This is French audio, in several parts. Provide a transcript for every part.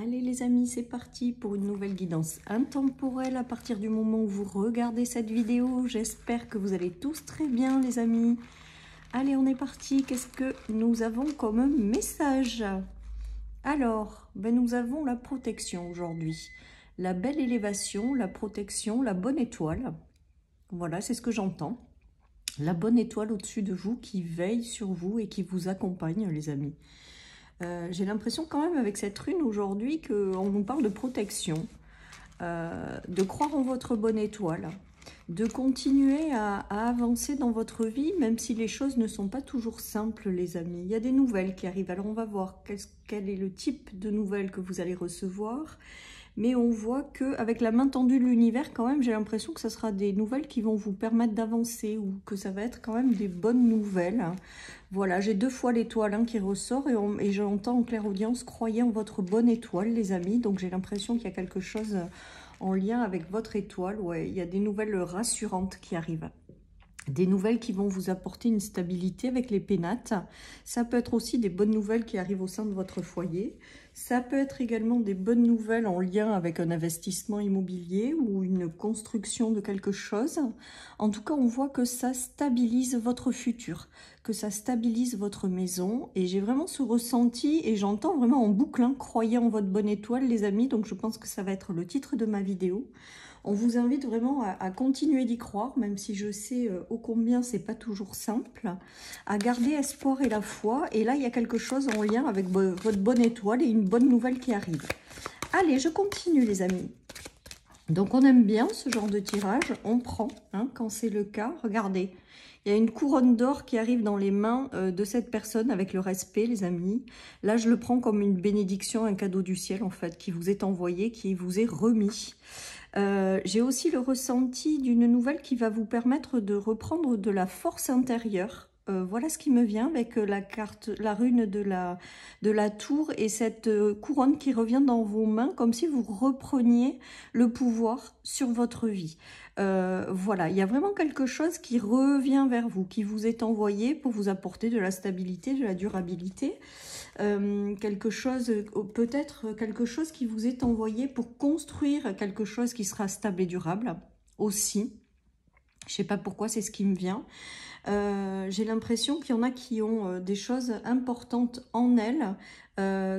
Allez les amis, c'est parti pour une nouvelle guidance intemporelle à partir du moment où vous regardez cette vidéo. J'espère que vous allez tous très bien les amis. Allez, on est parti. Qu'est-ce que nous avons comme message? Alors, nous avons la protection aujourd'hui. La belle élévation, la protection, la bonne étoile. Voilà, c'est ce que j'entends. La bonne étoile au-dessus de vous qui veille sur vous et qui vous accompagne les amis. J'ai l'impression quand même avec cette rune aujourd'hui qu'on nous parle de protection, de croire en votre bonne étoile, de continuer à avancer dans votre vie, même si les choses ne sont pas toujours simples les amis. Il y a des nouvelles qui arrivent, alors on va voir quel est le type de nouvelles que vous allez recevoir. Mais on voit qu'avec la main tendue de l'univers, quand même, j'ai l'impression que ce sera des nouvelles qui vont vous permettre d'avancer ou que ça va être quand même des bonnes nouvelles. Voilà, j'ai deux fois l'étoile qui ressort et j'entends en clairaudience, croyez en votre bonne étoile, les amis. Donc j'ai l'impression qu'il y a quelque chose en lien avec votre étoile. Ouais, il y a des nouvelles rassurantes qui arrivent. Des nouvelles qui vont vous apporter une stabilité avec les pénates. Ça peut être aussi des bonnes nouvelles qui arrivent au sein de votre foyer. Ça peut être également des bonnes nouvelles en lien avec un investissement immobilier ou une construction de quelque chose. En tout cas, on voit que ça stabilise votre futur, que ça stabilise votre maison. Et j'ai vraiment ce ressenti et j'entends vraiment en boucle, croyez en votre bonne étoile les amis. Donc je pense que ça va être le titre de ma vidéo. On vous invite vraiment à continuer d'y croire, même si je sais ô combien c'est pas toujours simple, à garder espoir et la foi. Et là, il y a quelque chose en lien avec votre bonne étoile et une bonne nouvelle qui arrive. Allez, je continue les amis. Donc, on aime bien ce genre de tirage. On prend, quand c'est le cas. Regardez, il y a une couronne d'or qui arrive dans les mains de cette personne avec le respect, les amis. Là, je le prends comme une bénédiction, un cadeau du ciel, en fait, qui vous est envoyé, qui vous est remis. J'ai aussi le ressenti d'une nouvelle qui va vous permettre de reprendre de la force intérieure. Voilà ce qui me vient avec la rune de la tour et cette couronne qui revient dans vos mains comme si vous repreniez le pouvoir sur votre vie. Voilà, il y a vraiment quelque chose qui revient vers vous, qui vous est envoyé pour vous apporter de la stabilité, de la durabilité. Quelque chose, peut-être quelque chose qui vous est envoyé pour construire quelque chose qui sera stable et durable aussi. Je sais pas pourquoi, c'est ce qui me vient. J'ai l'impression qu'il y en a qui ont des choses importantes en elles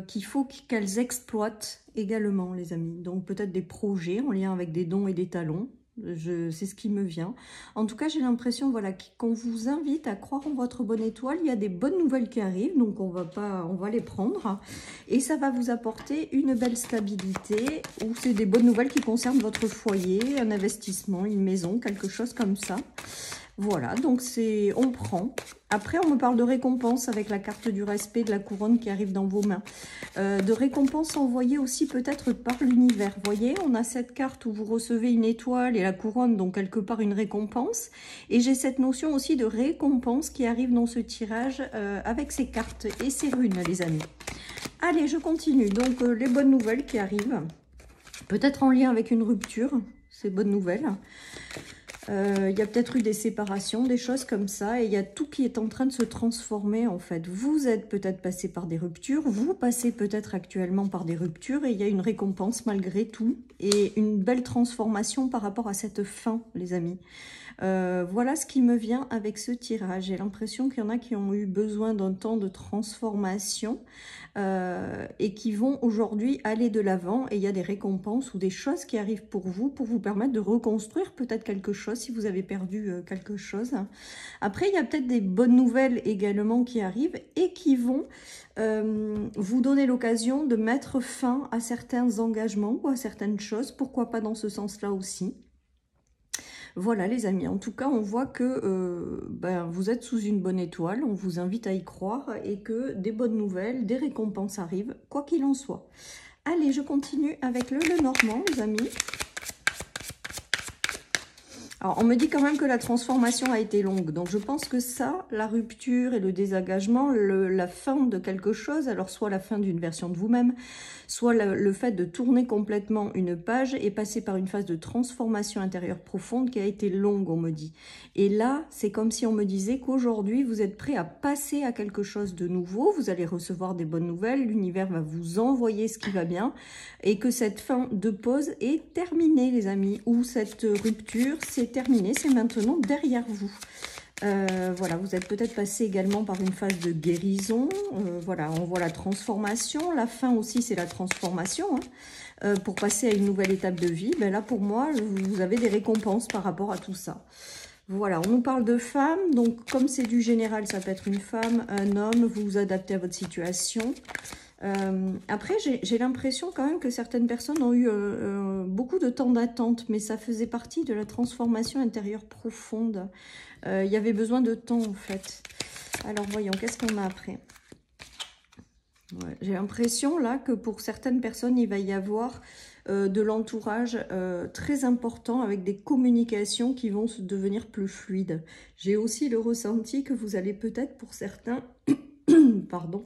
qu'il faut qu'elles exploitent également, les amis. Donc peut-être des projets en lien avec des dons et des talents. C'est ce qui me vient. En tout cas, j'ai l'impression voilà, qu'on vous invite à croire en votre bonne étoile. Il y a des bonnes nouvelles qui arrivent, donc on va les prendre. Et ça va vous apporter une belle stabilité, ou c'est des bonnes nouvelles qui concernent votre foyer, un investissement, une maison, quelque chose comme ça. Voilà, donc on prend. Après, on me parle de récompense avec la carte du respect, de la couronne qui arrive dans vos mains. De récompense envoyée aussi peut-être par l'univers. Vous voyez, on a cette carte où vous recevez une étoile et la couronne, donc quelque part une récompense. Et j'ai cette notion aussi de récompense qui arrive dans ce tirage avec ces cartes et ces runes, les amis. Allez, je continue. Donc, les bonnes nouvelles qui arrivent. Peut-être en lien avec une rupture, ces bonnes nouvelles. Il y a peut-être eu des séparations, des choses comme ça, et il y a tout qui est en train de se transformer en fait. Vous êtes peut-être passé par des ruptures, vous passez peut-être actuellement par des ruptures, et il y a une récompense malgré tout, et une belle transformation par rapport à cette fin, les amis. Voilà ce qui me vient avec ce tirage. J'ai l'impression qu'il y en a qui ont eu besoin d'un temps de transformation et qui vont aujourd'hui aller de l'avant. Et il y a des récompenses ou des choses qui arrivent pour vous permettre de reconstruire peut-être quelque chose si vous avez perdu quelque chose. Après, il y a peut-être des bonnes nouvelles également qui arrivent et qui vont vous donner l'occasion de mettre fin à certains engagements ou à certaines choses. Pourquoi pas dans ce sens-là aussi. Voilà les amis, en tout cas on voit que vous êtes sous une bonne étoile, on vous invite à y croire et que des bonnes nouvelles, des récompenses arrivent, quoi qu'il en soit. Allez, je continue avec le Lenormand les amis. Alors, on me dit quand même que la transformation a été longue. Donc, je pense que ça, la rupture et le désengagement, la fin de quelque chose, alors soit la fin d'une version de vous-même, soit le fait de tourner complètement une page et passer par une phase de transformation intérieure profonde qui a été longue, on me dit. Et là, c'est comme si on me disait qu'aujourd'hui, vous êtes prêt à passer à quelque chose de nouveau. Vous allez recevoir des bonnes nouvelles. L'univers va vous envoyer ce qui va bien. Et que cette fin de pause est terminée, les amis. Ou cette rupture, c'est terminé, c'est maintenant derrière vous. Voilà, vous êtes peut-être passé également par une phase de guérison. Voilà, on voit la transformation. La fin aussi, c'est la transformation. Hein. Pour passer à une nouvelle étape de vie, ben là, pour moi, vous avez des récompenses par rapport à tout ça. Voilà, on nous parle de femmes. Donc, comme c'est du général, ça peut être une femme, un homme. Vous vous adaptez à votre situation. Après, j'ai l'impression quand même que certaines personnes ont eu beaucoup de temps d'attente, mais ça faisait partie de la transformation intérieure profonde. Il y avait besoin de temps, en fait. Alors, voyons, qu'est-ce qu'on a après? Ouais, j'ai l'impression, là, que pour certaines personnes, il va y avoir de l'entourage très important avec des communications qui vont se devenir plus fluides. J'ai aussi le ressenti que vous allez peut-être, pour certains, pardon,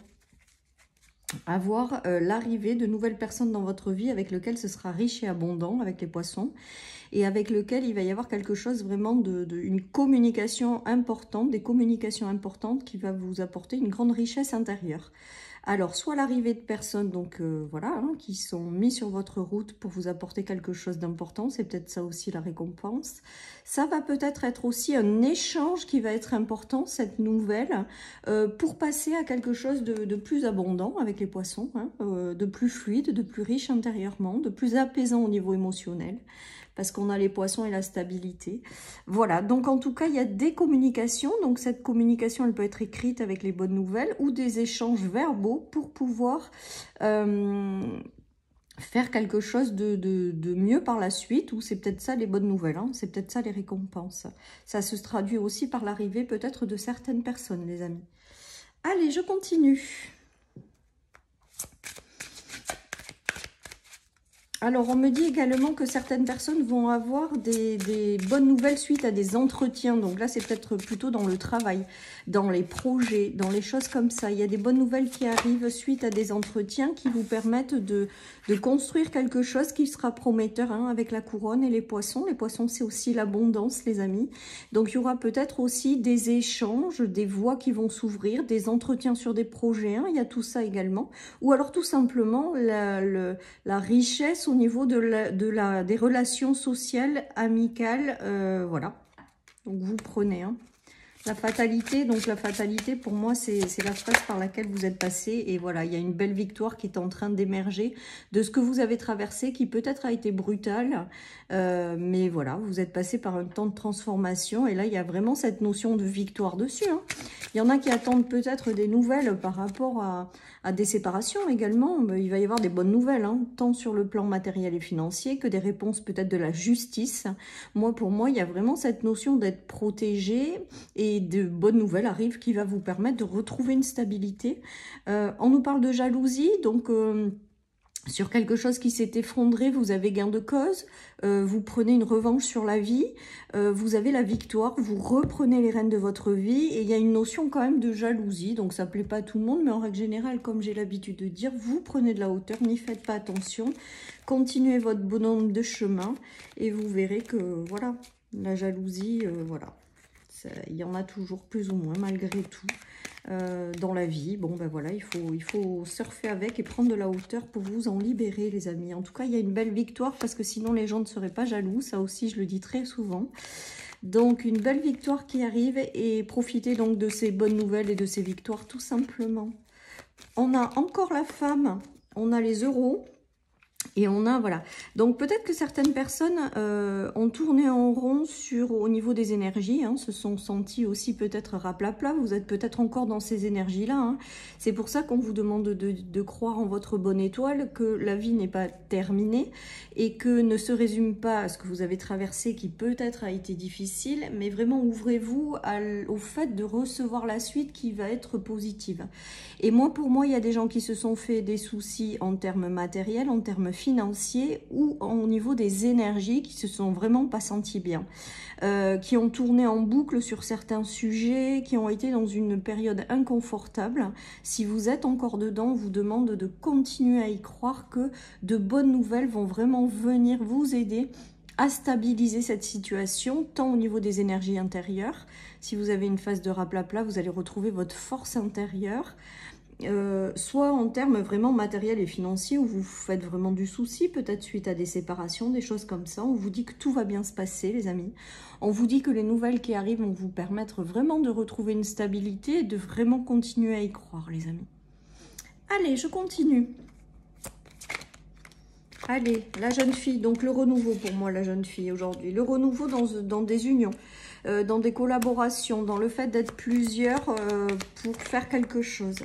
avoir l'arrivée de nouvelles personnes dans votre vie avec lesquelles ce sera riche et abondant, avec les poissons, et avec lequel il va y avoir quelque chose vraiment une communication importante, des communications importantes qui va vous apporter une grande richesse intérieure. Alors, soit l'arrivée de personnes donc voilà, hein, qui sont mis sur votre route pour vous apporter quelque chose d'important, c'est peut-être ça aussi la récompense. Ça va peut-être être aussi un échange qui va être important, cette nouvelle, pour passer à quelque chose de plus abondant avec les poissons, hein, de plus fluide, de plus riche intérieurement, de plus apaisant au niveau émotionnel, parce qu'on a les poissons et la stabilité. Voilà, donc en tout cas, il y a des communications. Donc cette communication, elle peut être écrite avec les bonnes nouvelles ou des échanges verbaux pour pouvoir faire quelque chose de mieux par la suite, ou c'est peut-être ça les bonnes nouvelles, hein, c'est peut-être ça les récompenses. Ça se traduit aussi par l'arrivée peut-être de certaines personnes, les amis. Allez, je continue. Alors, on me dit également que certaines personnes vont avoir des bonnes nouvelles suite à des entretiens. Donc là, c'est peut-être plutôt dans le travail, dans les projets, dans les choses comme ça. Il y a des bonnes nouvelles qui arrivent suite à des entretiens qui vous permettent de construire quelque chose qui sera prometteur, hein, avec la couronne et les poissons. Les poissons, c'est aussi l'abondance, les amis. Donc, il y aura peut-être aussi des échanges, des voies qui vont s'ouvrir, des entretiens sur des projets. Hein, il y a tout ça également. Ou alors, tout simplement, la richesse au niveau des relations sociales, amicales, voilà. Donc vous prenez, hein. La fatalité, donc la fatalité pour moi c'est la phase par laquelle vous êtes passé, et voilà, il y a une belle victoire qui est en train d'émerger de ce que vous avez traversé, qui peut-être a été brutal, mais voilà, vous êtes passé par un temps de transformation, et là il y a vraiment cette notion de victoire dessus, hein. Il y en a qui attendent peut-être des nouvelles par rapport à des séparations également. Il va y avoir des bonnes nouvelles, hein, tant sur le plan matériel et financier que des réponses peut-être de la justice. Pour moi, il y a vraiment cette notion d'être protégé, et de bonnes nouvelles arrivent qui va vous permettre de retrouver une stabilité. On nous parle de jalousie, donc sur quelque chose qui s'est effondré, vous avez gain de cause, vous prenez une revanche sur la vie, vous avez la victoire, vous reprenez les rênes de votre vie, et il y a une notion quand même de jalousie, donc ça ne plaît pas à tout le monde, mais en règle générale, comme j'ai l'habitude de dire, vous prenez de la hauteur, n'y faites pas attention, continuez votre bonhomme de chemin, et vous verrez que, voilà, la jalousie, voilà, il y en a toujours plus ou moins, malgré tout. Dans la vie, bon ben voilà, il faut surfer avec et prendre de la hauteur pour vous en libérer, les amis. En tout cas, il y a une belle victoire, parce que sinon les gens ne seraient pas jaloux, ça aussi je le dis très souvent. Donc une belle victoire qui arrive, et profitez donc de ces bonnes nouvelles et de ces victoires tout simplement. On a encore la femme, on a les euros. Et on a, voilà. Donc, peut-être que certaines personnes ont tourné en rond au niveau des énergies, hein, se sont senties aussi peut-être raplapla. Vous êtes peut-être encore dans ces énergies-là, hein. C'est pour ça qu'on vous demande de croire en votre bonne étoile, que la vie n'est pas terminée et que ne se résume pas à ce que vous avez traversé, qui peut-être a été difficile, mais vraiment ouvrez-vous au fait de recevoir la suite qui va être positive. Et pour moi, il y a des gens qui se sont fait des soucis en termes matériels, en termes financiers, financier ou au niveau des énergies qui se sont vraiment pas senties bien, qui ont tourné en boucle sur certains sujets, qui ont été dans une période inconfortable. Si vous êtes encore dedans, on vous demande de continuer à y croire que de bonnes nouvelles vont vraiment venir vous aider à stabiliser cette situation, tant au niveau des énergies intérieures. Si vous avez une phase de raplapla, vous allez retrouver votre force intérieure, soit en termes vraiment matériels et financiers, où vous faites vraiment du souci, peut-être suite à des séparations, des choses comme ça. On vous dit que tout va bien se passer, les amis. On vous dit que les nouvelles qui arrivent vont vous permettre vraiment de retrouver une stabilité et de vraiment continuer à y croire, les amis. Allez, je continue. Allez, la jeune fille, donc le renouveau pour moi, la jeune fille aujourd'hui. Le renouveau dans des unions, dans des collaborations, dans le fait d'être plusieurs pour faire quelque chose.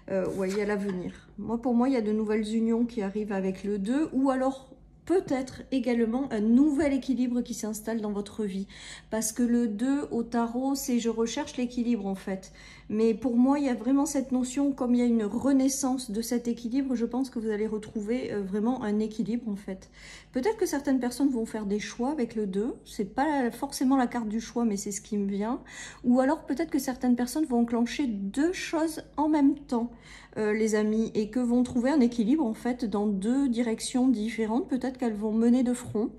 Ouais, il y a l'avenir. Pour moi, il y a de nouvelles unions qui arrivent avec le 2, ou alors peut-être également un nouvel équilibre qui s'installe dans votre vie. Parce que le 2 au tarot, c'est je recherche l'équilibre en fait. Mais pour moi, il y a vraiment cette notion, comme il y a une renaissance de cet équilibre, je pense que vous allez retrouver vraiment un équilibre en fait. Peut-être que certaines personnes vont faire des choix avec le 2, c'est pas forcément la carte du choix, mais c'est ce qui me vient. Ou alors peut-être que certaines personnes vont enclencher deux choses en même temps, les amis, et que vont trouver un équilibre en fait dans deux directions différentes. Peut-être qu'elles vont mener de front.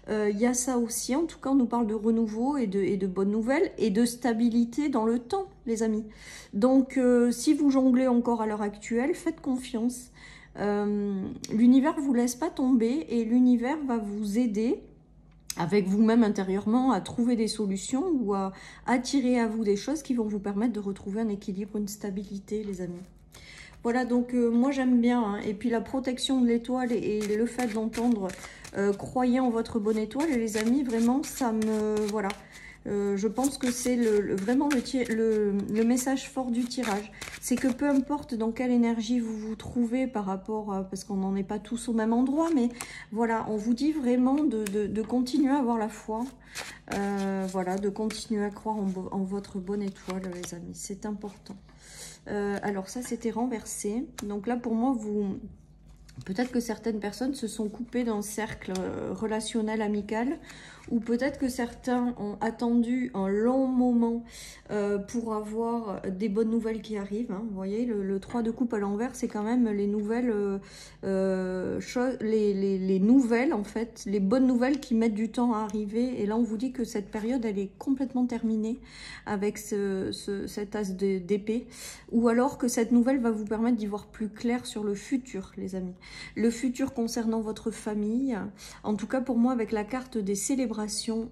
Il y a ça aussi, en tout cas on nous parle de renouveau et de bonnes nouvelles et de stabilité dans le temps, les amis. Donc si vous jonglez encore à l'heure actuelle, faites confiance. L'univers ne vous laisse pas tomber et l'univers va vous aider avec vous-même intérieurement à trouver des solutions ou à attirer à vous des choses qui vont vous permettre de retrouver un équilibre, une stabilité, les amis. Voilà, donc moi j'aime bien, hein. Et puis la protection de l'étoile et le fait d'entendre croyez en votre bonne étoile, les amis, vraiment ça me... Voilà, je pense que c'est vraiment le message fort du tirage. C'est que peu importe dans quelle énergie vous vous trouvez par rapport, parce qu'on n'en est pas tous au même endroit, mais voilà, on vous dit vraiment de continuer à avoir la foi, voilà, de continuer à croire en votre bonne étoile, les amis, c'est important. Alors ça c'était renversé, donc là pour moi peut-être que certaines personnes se sont coupées d'un cercle relationnel amical, ou peut-être que certains ont attendu un long moment pour avoir des bonnes nouvelles qui arrivent, hein. Vous voyez, le 3 de coupe à l'envers, c'est quand même les nouvelles choses, les nouvelles en fait, les bonnes nouvelles qui mettent du temps à arriver. Et là, on vous dit que cette période, elle est complètement terminée avec cet as d'épée, ou alors que cette nouvelle va vous permettre d'y voir plus clair sur le futur, les amis. Le futur concernant votre famille, en tout cas pour moi, avec la carte des célébrations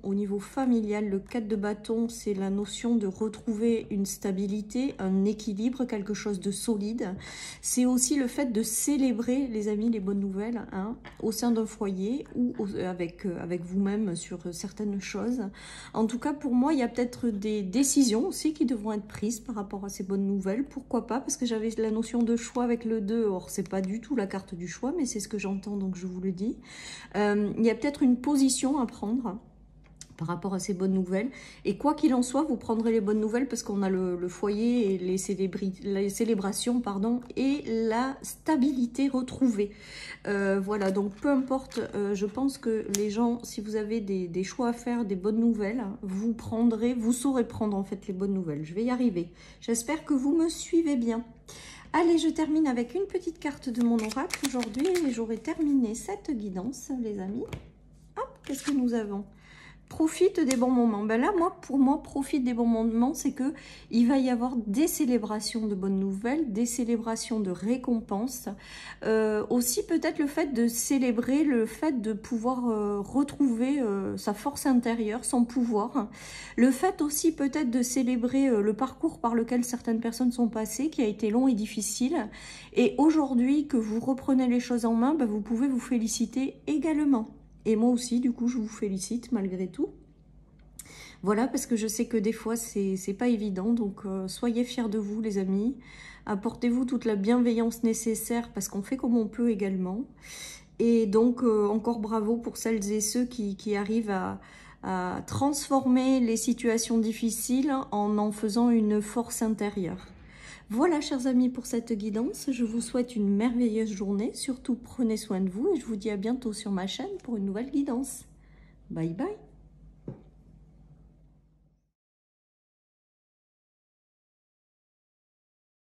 au niveau familial, le 4 de bâton, c'est la notion de retrouver une stabilité, un équilibre, quelque chose de solide. C'est aussi le fait de célébrer, les amis, les bonnes nouvelles, hein, au sein d'un foyer ou avec vous-même sur certaines choses. En tout cas, pour moi, il y a peut-être des décisions aussi qui devront être prises par rapport à ces bonnes nouvelles. Pourquoi pas? Parce que j'avais la notion de choix avec le 2. Or, c'est pas du tout la carte du choix, mais c'est ce que j'entends, donc je vous le dis. Il y a peut-être une position à prendre par rapport à ces bonnes nouvelles. Et quoi qu'il en soit, vous prendrez les bonnes nouvelles parce qu'on a le foyer et les célébrations, pardon, et la stabilité retrouvée. Voilà, donc peu importe, je pense que les gens, si vous avez des choix à faire, des bonnes nouvelles, vous saurez prendre en fait les bonnes nouvelles. Je vais y arriver. J'espère que vous me suivez bien. Allez, je termine avec une petite carte de mon oracle aujourd'hui et j'aurai terminé cette guidance, les amis. Hop, qu'est-ce que nous avons ? Profite des bons moments. Ben là, pour moi, profite des bons moments, c'est que il va y avoir des célébrations de bonnes nouvelles, des célébrations de récompenses. Aussi, peut-être le fait de célébrer, le fait de pouvoir retrouver sa force intérieure, son pouvoir. Le fait aussi, peut-être, de célébrer le parcours par lequel certaines personnes sont passées, qui a été long et difficile. Et aujourd'hui, que vous reprenez les choses en main, ben, vous pouvez vous féliciter également. Et moi aussi, du coup, je vous félicite malgré tout. Voilà, parce que je sais que des fois, c'est pas évident. Donc, soyez fiers de vous, les amis. Apportez-vous toute la bienveillance nécessaire, parce qu'on fait comme on peut également. Et donc, encore bravo pour celles et ceux qui arrivent à transformer les situations difficiles en faisant une force intérieure. Voilà, chers amis, pour cette guidance. Je vous souhaite une merveilleuse journée. Surtout, prenez soin de vous et je vous dis à bientôt sur ma chaîne pour une nouvelle guidance. Bye bye.